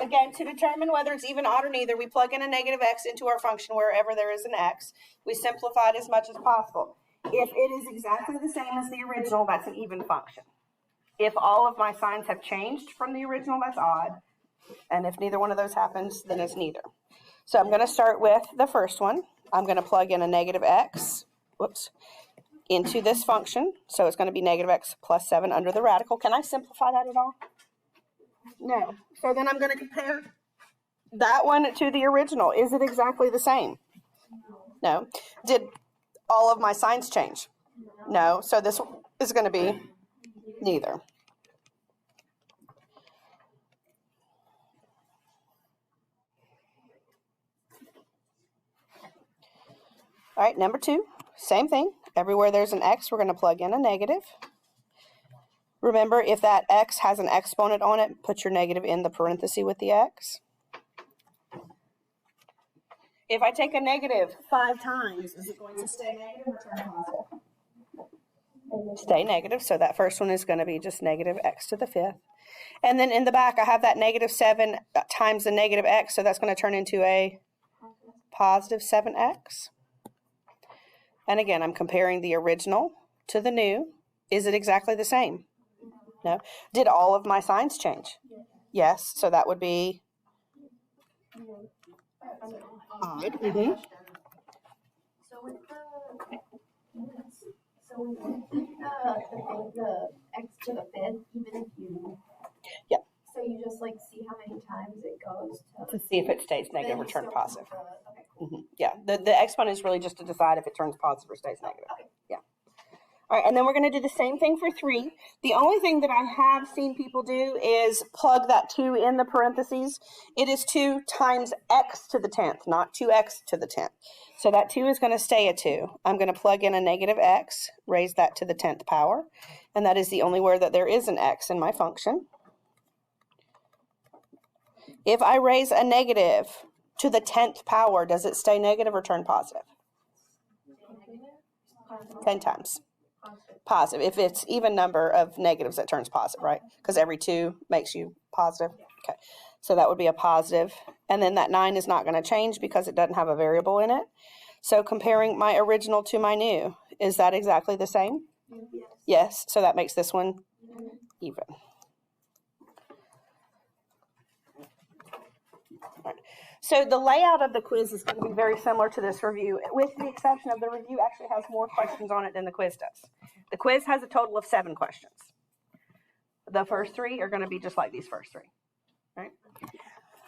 Again, to determine whether it's even, odd, or neither, we plug in a negative x into our function wherever there is an x. We simplify it as much as possible. If it is exactly the same as the original, that's an even function. If all of my signs have changed from the original, that's odd. And if neither one of those happens, then it's neither. So I'm going to start with the first one. I'm going to plug in a negative x, into this function. So it's going to be negative x plus 7 under the radical. Can I simplify that at all? No. So then I'm going to compare that one to the original. Is it exactly the same? No. Did all of my signs change? No. So this is going to be neither. All right, number 2, same thing. Everywhere there's an x, we're going to plug in a negative. Remember, if that x has an exponent on it, put your negative in the parenthesis with the x. If I take a negative 5 times, is it going to stay negative or turn positive? Stay negative, so that first one is going to be just negative x to the 5th. And then in the back, I have that negative 7 times the negative x, so that's going to turn into a positive 7x. And again, I'm comparing the original to the new. Is it exactly the same? No. Did all of my signs change? Yes. So that would be odd. Mm-hmm. So with the x to the 5th, even if you so you just like see how many times it goes to see if it stays negative or turns positive. Okay, cool. Mm-hmm. Yeah, the exponent is really just to decide if it turns positive or stays negative. Okay. Yeah. All right, and then we're going to do the same thing for 3. The only thing that I have seen people do is plug that 2 in the parentheses. It is 2 times x to the 10th, not 2x to the 10th. So that 2 is going to stay a 2. I'm going to plug in a negative x, raise that to the 10th power, and that is the only where that there is an x in my function. If I raise a negative to the 10th power, does it stay negative or turn positive? 10 times. Positive. If it's even number of negatives, it turns positive, right? Because every 2 makes you positive. Okay. So that would be a positive. And then that 9 is not going to change because it doesn't have a variable in it. So comparing my original to my new, is that exactly the same? Yes. Yes. So that makes this one even. Right. So the layout of the quiz is going to be very similar to this review, with the exception of the review actually has more questions on it than the quiz does. The quiz has a total of 7 questions. The first 3 are going to be just like these first 3. Right?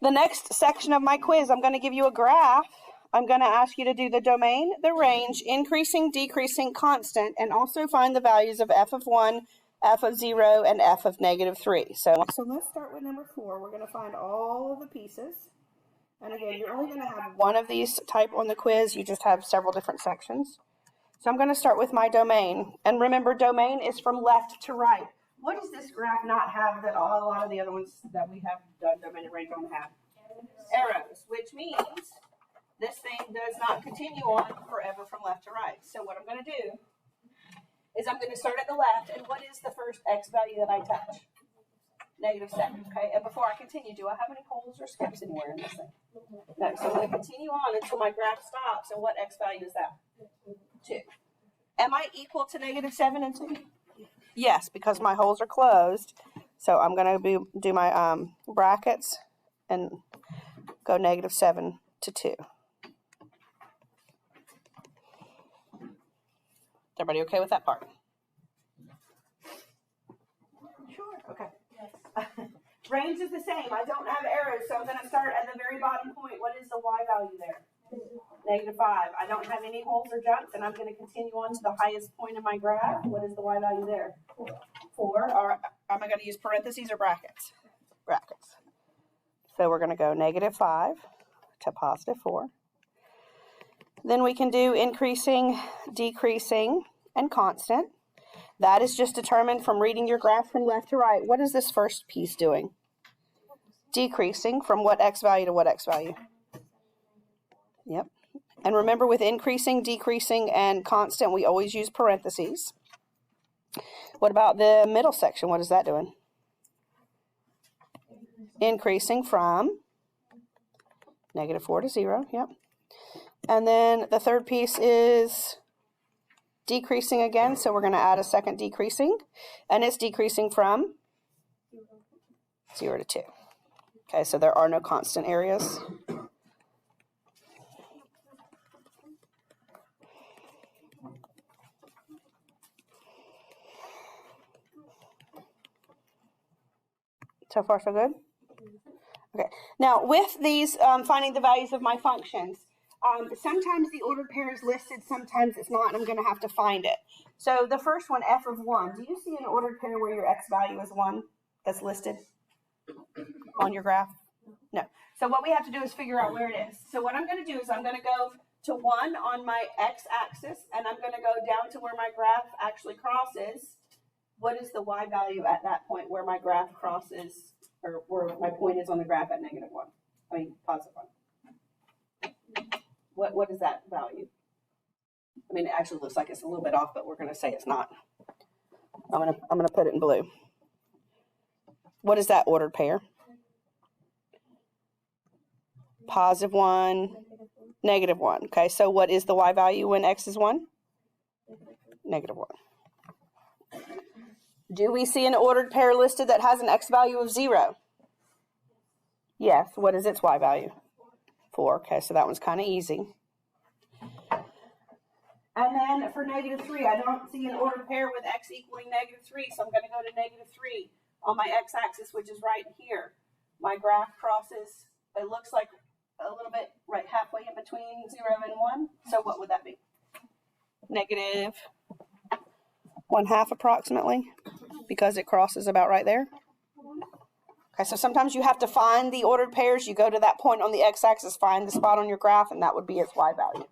The next section of my quiz, I'm going to give you a graph. I'm going to ask you to do the domain, the range, increasing, decreasing, constant, and also find the values of f of 1, f of 0, and f of negative 3. So let's start with number 4. We're going to find all of the pieces. And again, you're only going to have one of these type on the quiz. You just have several different sections. So I'm going to start with my domain. And remember, domain is from left to right. What does this graph not have that a lot of the other ones that we have done domain and range don't have? Arrows, which means this thing does not continue on forever from left to right. So what I'm going to do is I'm going to start at the left. And what is the first x value that I touch? Negative 7, okay? And before I continue, do I have any holes or skips anywhere in this thing? No, so I'm going to continue on until my graph stops. And what x value is that? 2. Am I equal to negative 7 and 2? Yes, because my holes are closed. So I'm going to do my brackets and go negative 7 to 2. Everybody okay with that part? Sure, okay. Range is the same. I don't have arrows, so I'm going to start at the very bottom point. What is the y value there? Negative 5. I don't have any holes or jumps, and I'm going to continue on to the highest point of my graph. What is the y value there? 4. Or am I going to use parentheses or brackets? Brackets. So we're going to go negative 5 to positive 4. Then we can do increasing, decreasing, and constant. That is just determined from reading your graph from left to right. What is this first piece doing? Decreasing from what x value to what x value? Yep. And remember, with increasing, decreasing, and constant, we always use parentheses. What about the middle section? What is that doing? increasing from -4 to 0, yep. And then the third piece is decreasing again, so we're going to add a second decreasing, and it's decreasing from 0 to 2. Okay, so there are no constant areas. So far, so good? Okay. Now, with these, finding the values of my functions, sometimes the ordered pair is listed, sometimes it's not, and I'm going to have to find it. So the first one, f of 1, do you see an ordered pair where your x value is 1 that's listed on your graph? No. So what we have to do is figure out where it is. So what I'm going to do is I'm going to go to 1 on my x-axis, and I'm going to go down to where my graph actually crosses. What is the y value at that point where my graph crosses, or where my point is on the graph at -1? I mean, positive 1. What is that value? I mean, it actually looks like it's a little bit off, but we're going to say it's not. I'm gonna put it in blue. What is that ordered pair? +1, -1. Okay, so what is the y value when x is 1? -1. Do we see an ordered pair listed that has an x value of 0? Yes. What is its y value? 4. Okay, so that one's kind of easy. And then for -3, I don't see an ordered pair with x equaling -3, so I'm going to go to -3 on my x-axis, which is right here. My graph crosses, it looks like a little bit right halfway in between 0 and 1. So what would that be? -1/2 approximately, because it crosses about right there. Okay, so sometimes you have to find the ordered pairs. You go to that point on the x-axis, find the spot on your graph, and that would be its y value.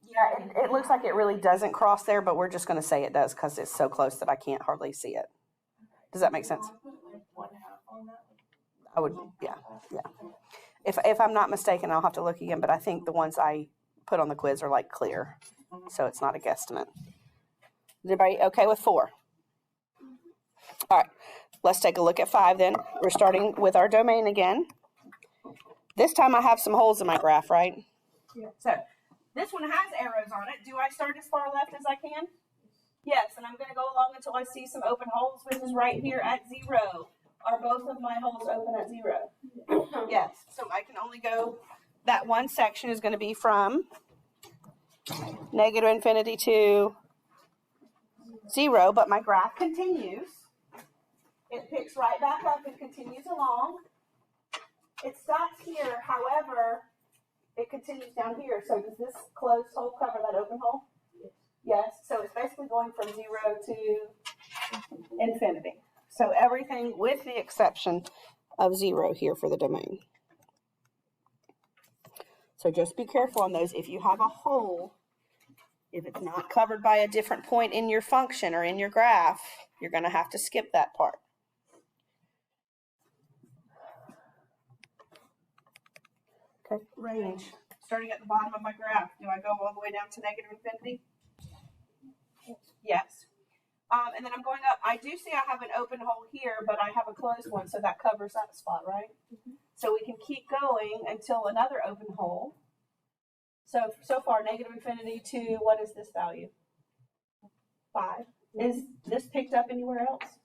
Yeah, it looks like it really doesn't cross there, but we're just going to say it does because it's so close that I can't hardly see it. Does that make sense? I would, yeah. If I'm not mistaken, I'll have to look again, but I think the ones I put on the quiz are like clear, so it's not a guesstimate. Is everybody okay with 4? All right, let's take a look at 5 then. We're starting with our domain again. This time I have some holes in my graph, right? Yeah. So this one has arrows on it. Do I start as far left as I can? Yes, and I'm going to go along until I see some open holes, which is right here at 0. Are both of my holes open at 0? Yes, so I can only go, that one section is going to be from -infinity to 0, but my graph continues. It picks right back up and continues along. It stops here, however, it continues down here. So does this closed hole cover that open hole? Yes, so it's basically going from 0 to infinity. So everything with the exception of 0 here for the domain. So just be careful on those. If you have a hole, if it's not covered by a different point in your function or in your graph, you're going to have to skip that part. Okay, range. Starting at the bottom of my graph, do I go all the way down to -infinity? Yes. And then I'm going up. I do see I have an open hole here, but I have a closed one, so that covers that spot, right? Mm-hmm. So we can keep going until another open hole. So far, -infinity to, what is this value? 5. Is this picked up anywhere else?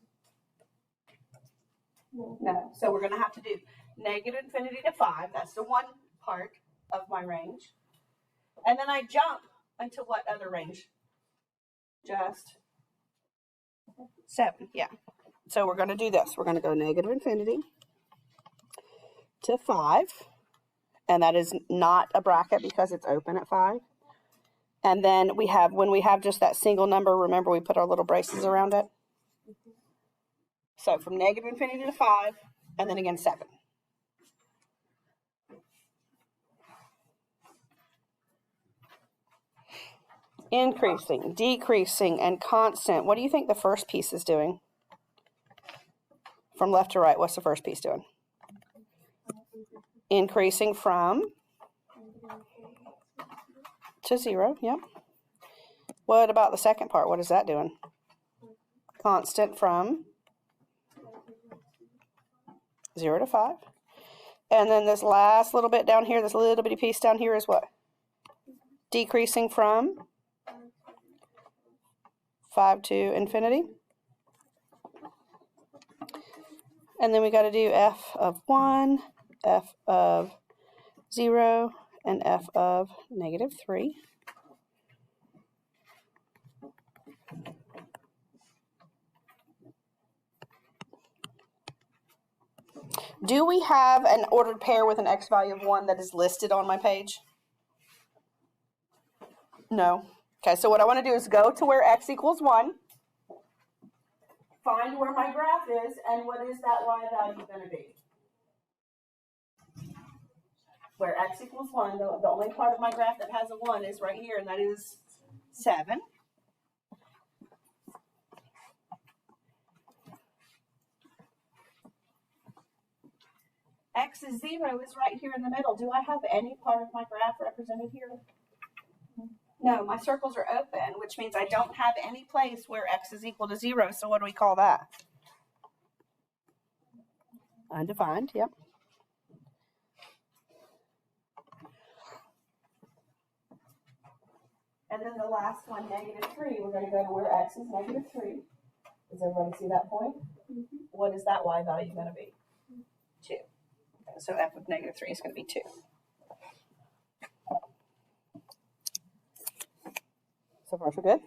No. So we're going to have to do -infinity to 5. That's the one part of my range. And then I jump into what other range? Just 7, yeah. So we're going to do this. We're going to go -infinity to 5. And that is not a bracket because it's open at 5. And then we have, when we have just that single number, remember we put our little braces around it? So from -infinity to 5, and then again 7. Increasing, decreasing, and constant. What do you think the first piece is doing? From left to right, what's the first piece doing? Increasing from to 0, yep. What about the second part? What is that doing? Constant from 0 to 5. And then this last little bit down here, this little bitty piece down here is what? Decreasing from 5 to infinity. And then we got to do f of 1, f of 0, and f of -3. Do we have an ordered pair with an x value of 1 that is listed on my page? No. Okay, so what I want to do is go to where x equals 1, find where my graph is, and what is that y value going to be? Where x equals 1, the only part of my graph that has a 1 is right here, and that is 7. X is 0 is right here in the middle. Do I have any part of my graph represented here? No, my circles are open, which means I don't have any place where x is equal to 0. So what do we call that? Undefined, yep. And then the last one, -3, we're going to go to where x is -3. Does everybody see that point? Mm-hmm. What is that y value going to be? 2. Okay, so f of -3 is going to be 2. So far, so good?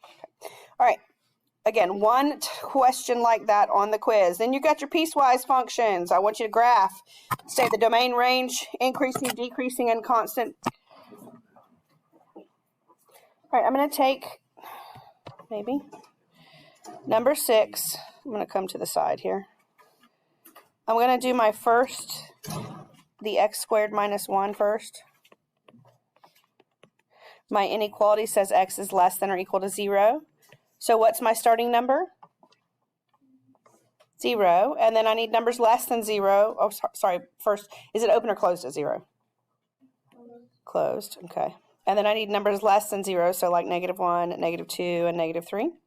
Okay. All right. Again, one question like that on the quiz. Then you got your piecewise functions. I want you to graph. Say the domain range, increasing, decreasing, and constant. All right, I'm going to take maybe number 6. I'm going to come to the side here. I'm going to do my first, the x squared minus 1 first. My inequality says x is less than or equal to 0. So what's my starting number? 0. And then I need numbers less than 0. Oh, sorry. First, is it open or closed at 0? Closed. Okay. And then I need numbers less than 0, so like -1, -2, and -3.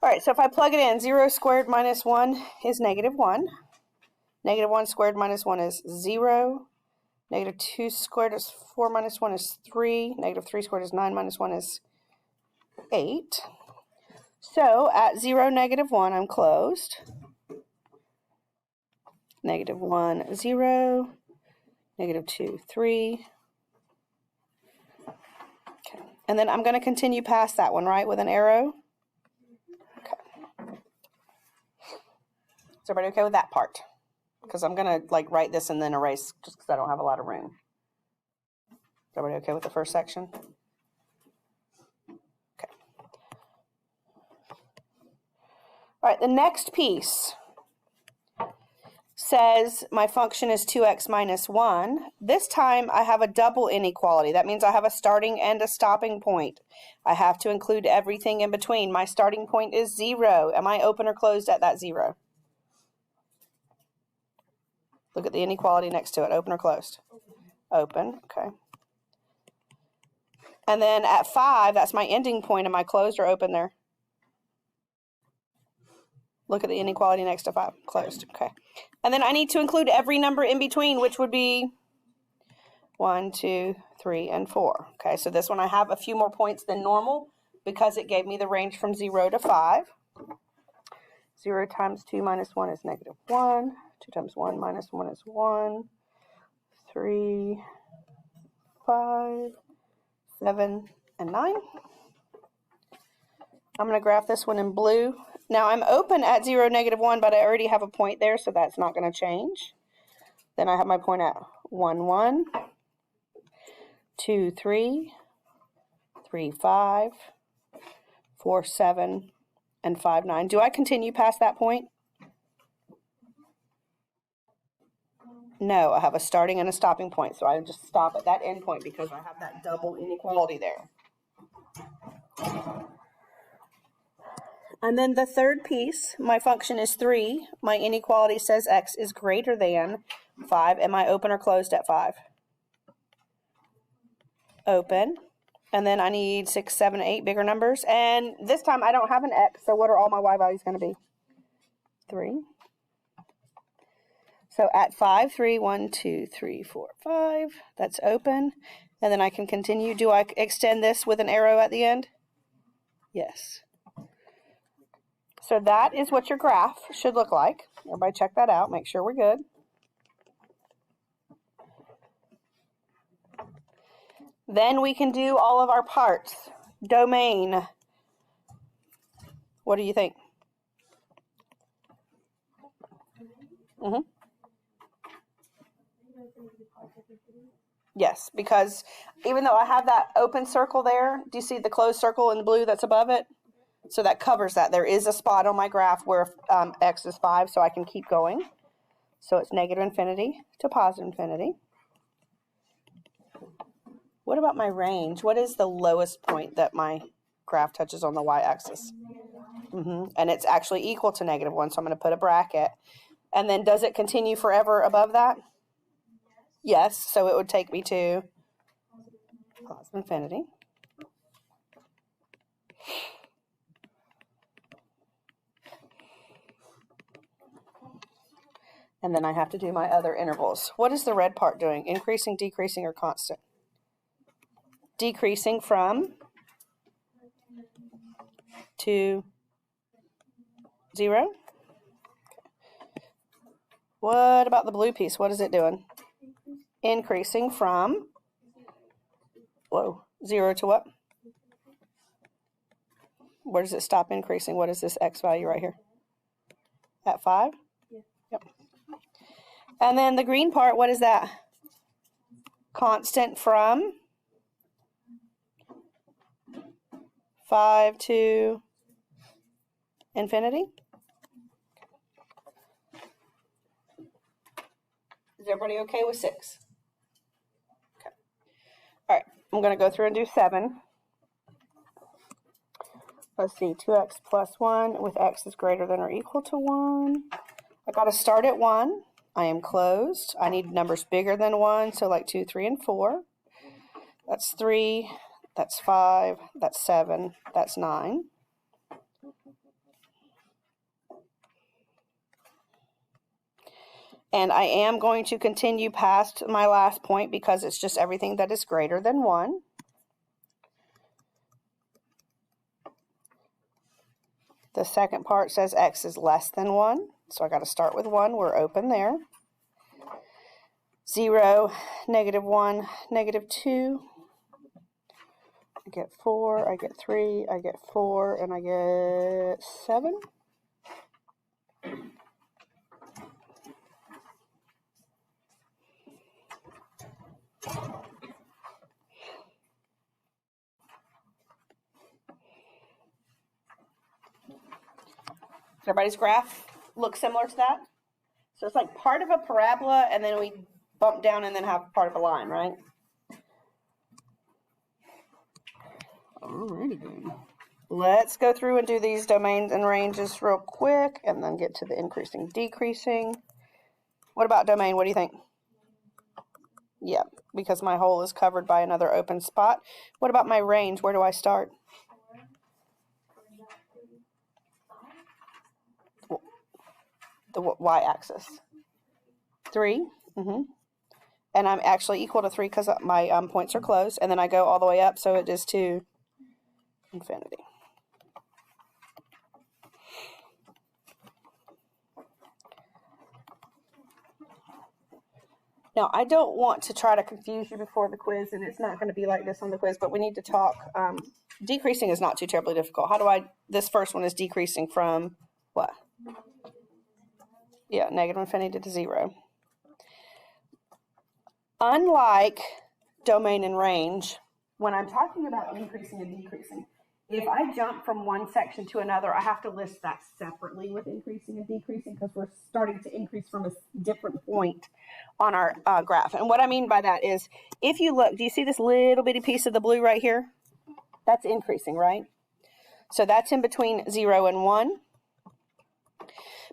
All right, so if I plug it in, 0 squared minus 1 is -1. -1 squared minus 1 is 0. -2 squared is 4 minus 1 is 3. -3 squared is 9 minus 1 is 8. So at 0, -1, I'm closed. -1, 0. -2, 3. Okay. And then I'm going to continue past that one, right, with an arrow? Okay. Is everybody okay with that part? Because I'm going to like write this and then erase just because I don't have a lot of room. Is everybody okay with the first section? Okay. All right, the next piece says my function is 2x minus 1. This time I have a double inequality. That means I have a starting and a stopping point. I have to include everything in between. My starting point is 0. Am I open or closed at that 0? Look at the inequality next to it. Open or closed? Open. Okay. And then at 5, that's my ending point. Am I closed or open there? Look at the inequality next to 5. Closed. Okay. And then I need to include every number in between, which would be 1, 2, 3, and 4. Okay, so this one I have a few more points than normal because it gave me the range from 0 to 5. 0 times 2 minus 1 is -1. 2 times 1 minus 1 is 1. 3, 5, 7, and 9. I'm going to graph this one in blue. Now I'm open at 0, -1, but I already have a point there, so that's not going to change. Then I have my point at 1, 1, 2, 3, 3, 5, 4, 7, and 5, 9. Do I continue past that point? No, I have a starting and a stopping point, so I just stop at that end point because I have that double inequality there. And then the third piece, my function is 3. My inequality says x is greater than 5. Am I open or closed at 5? open. And then I need 6, 7, 8 bigger numbers. And this time I don't have an X, so what are all my Y values going to be? 3. So at 5, 3, 1, 2, 3, 4, 5. That's open. And then I can continue. Do I extend this with an arrow at the end? Yes. So that is what your graph should look like. Everybody check that out. Make sure we're good. Then we can do all of our parts. Domain. What do you think? Mm-hmm. Yes, because even though I have that open circle there, do you see the closed circle in the blue that's above it? So that covers that. There is a spot on my graph where X is 5, so I can keep going. So it's negative infinity to positive infinity. What about my range? What is the lowest point that my graph touches on the y-axis? And it's actually equal to -1, so I'm going to put a bracket. And then does it continue forever above that? Yes, so it would take me to positive infinity. And then I have to do my other intervals. What is the red part doing? Increasing, decreasing, or constant? Decreasing from 2, 0. What about the blue piece? What is it doing? Increasing from, 0 to what? Where does it stop increasing? What is this X value right here? At 5? Yep. And then the green part, what is that? Constant from 5 to infinity. Is everybody okay with 6? Okay. All right, I'm going to go through and do 7. Let's see, 2x plus 1 with x is greater than or equal to 1. I got to start at 1. I am closed. I need numbers bigger than 1, so like 2, 3, and 4. That's 3. That's 5. That's 7. That's 9. And I am going to continue past my last point because it's just everything that is greater than 1. The second part says x is less than 1. So I got to start with 1. We're open there. 0, -1, -2. I get 4, I get 3, I get 4, and I get 7. Everybody's graph looks similar to that? So it's like part of a parabola, and then we bump down and then have part of a line, right? Alrighty then. Let's go through and do these domains and ranges real quick, and then get to the increasing, decreasing. What about domain? What do you think? Yeah, because my hole is covered by another open spot. What about my range? Where do I start? The y-axis. 3. And I'm actually equal to 3 because my points are closed. And then I go all the way up, so it is to infinity. Now, I don't want to try to confuse you before the quiz, and it's not going to be like this on the quiz, but we need to talk. Decreasing is not too terribly difficult. This first one is decreasing from what? Yeah, negative infinity to 0. Unlike domain and range, when I'm talking about increasing and decreasing, if I jump from one section to another, I have to list that separately with increasing and decreasing because we're starting to increase from a different point on our graph. And what I mean by that is, if you look, do you see this little bitty piece of the blue right here? That's increasing, right? So that's in between 0 and 1.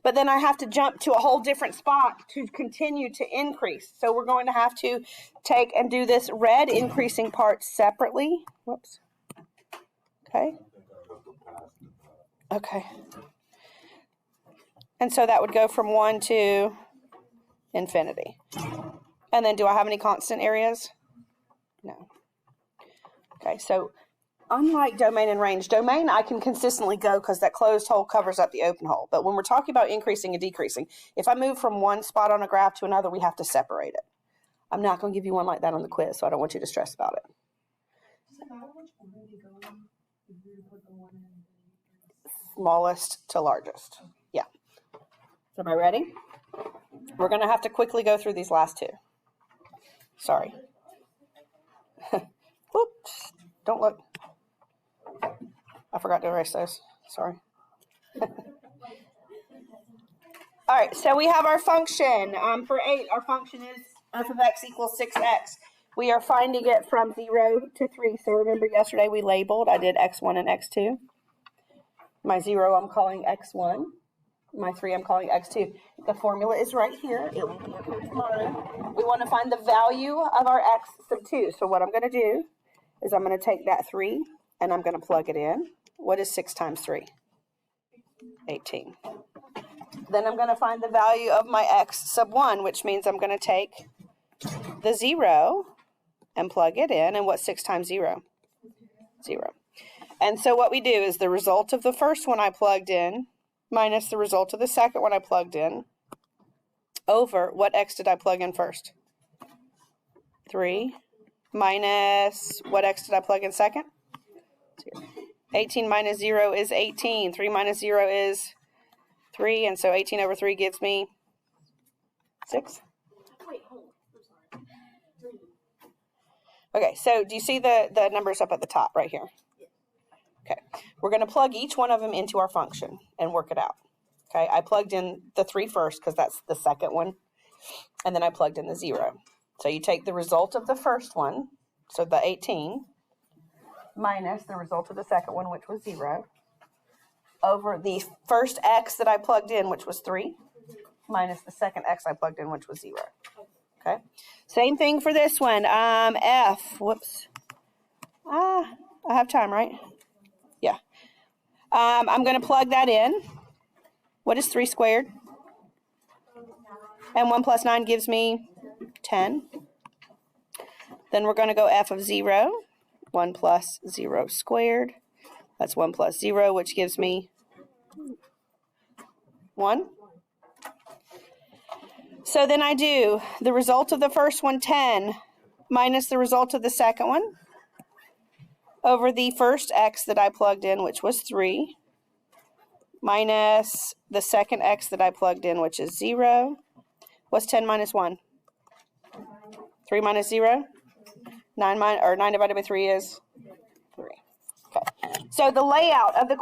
But then I have to jump to a whole different spot to continue to increase. So we're going to have to take and do this red increasing part separately. Whoops. Okay. Okay. And so that would go from 1 to infinity. And then do I have any constant areas? No. Okay, so unlike domain and range, domain I can consistently go because that closed hole covers up the open hole. But when we're talking about increasing and decreasing, if I move from one spot on a graph to another, we have to separate it. I'm not going to give you one like that on the quiz, so I don't want you to stress about it. Does it matter which order they go in? If you put the one in Smallest to largest. Yeah. So am I ready? We're going to have to quickly go through these last two. Sorry. Whoops. Don't look. I forgot to erase those. Sorry. All right, so we have our function. For 8, our function is f of x equals 6x. We are finding it from 0 to 3. So remember yesterday we labeled, I did x1 and x2. My 0 I'm calling x1. My 3 I'm calling x2. The formula is right here. It will be up here tomorrow. We want to find the value of our x sub 2. So what I'm going to do is I'm going to take that 3 and I'm going to plug it in. What is 6 times 3? 18. Then I'm going to find the value of my x sub 1, which means I'm going to take the 0 and plug it in. And what's 6 times 0? 0. And so what we do is the result of the first one I plugged in minus the result of the second one I plugged in over what x did I plug in first? 3 minus what x did I plug in second? 0. 18 minus 0 is 18. 3 minus 0 is 3. And so 18 over 3 gives me 6. Wait, hold on. I'm sorry. 3. Okay, so do you see the numbers up at the top right here? Okay, we're going to plug each one of them into our function and work it out. Okay, I plugged in the 3 first because that's the second one, and then I plugged in the 0. So you take the result of the first one, so the 18, minus the result of the second one, which was 0, over the first x that I plugged in, which was 3, minus the second x I plugged in, which was 0. Okay, same thing for this one. F, whoops. I have time, right? Yeah. I'm going to plug that in. What is 3 squared? And 1 plus 9 gives me 10. Then we're going to go f of 0. 1 plus 0 squared. That's 1 plus 0, which gives me 1. So then I do the result of the first one, 10, minus the result of the second one, over the first x that I plugged in, which was 3, minus the second x that I plugged in, which is 0. What's 10 minus 1? 3 minus 0? 9 divided by 3 is 3. Okay. So the layout of the